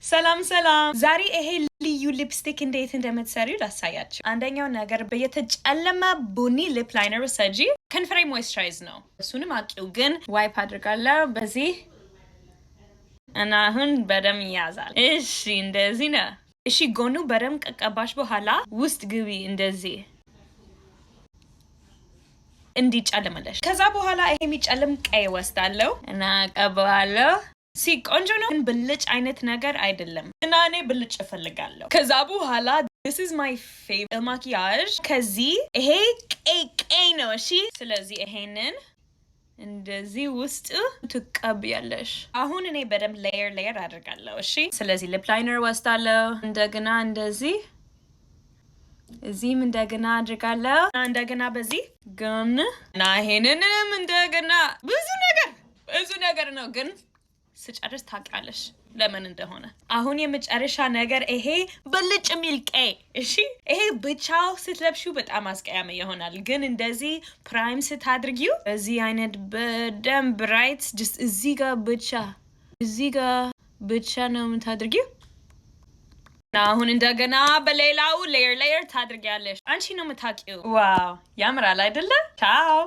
ሰላም ዛሬ ይሄ ልዩ ሊፕስቲክ እንዴት እንደምትሰሪው ላሳያችሁ። አንደኛው ነገር በየተጨለመ ቡኒ ሊፕ ላይነር ሰጂ ከንፈሬ ሞይስቸራይዝ ነው። እሱንም አቂው ግን ዋይፕ አድርጋለሁ በዚህ እና አሁን በደም ያዛል። እሺ እንደዚህ ነው። እሺ ጎኑ በደም ከቀባሽ በኋላ ውስጥ ግቢ እንደዚህ እንዲጨልምልሽ። ከዛ በኋላ ይሄ የሚጨልም ቀይ ወስዳለሁ እና ቀባዋለሁ። ቆንጆ ነው ግን ብልጭ አይነት ነገር አይደለም እና እኔ ብልጭ እፈልጋለሁ። ከዛ በኋላ this is my favorite ማኪያጅ ከዚህ ይሄ ቀይ ነው። እሺ ስለዚህ ይሄንን እንደዚህ ውስጥ ትቀቢያለሽ። አሁን እኔ በደንብ ሌየር አድርጋለሁ። እሺ ስለዚህ ሊፕ ላይነር ወስዳለሁ። እንደገና እንደዚህ እዚህም እንደገና አድርጋለሁ። እንደገና በዚህ ግን እና ይሄንንም እንደገና ብዙ ነገር ነው ግን ስጨርስ ታውቂያለሽ ለምን እንደሆነ። አሁን የመጨረሻ ነገር ይሄ ብልጭ የሚል ቀይ። እሺ ይሄ ብቻው ስትለብሺው በጣም አስቀያሚ ይሆናል፣ ግን እንደዚህ ፕራይም ስታድርጊው በዚህ አይነት በደንብ ብራይት እዚህ ጋር ብቻ ነው የምታድርጊው። አሁን እንደገና በሌላው ሌየር ታድርጊያለሽ። አንቺ ነው የምታውቂው። ዋው ያምራል አይደለ? ቻው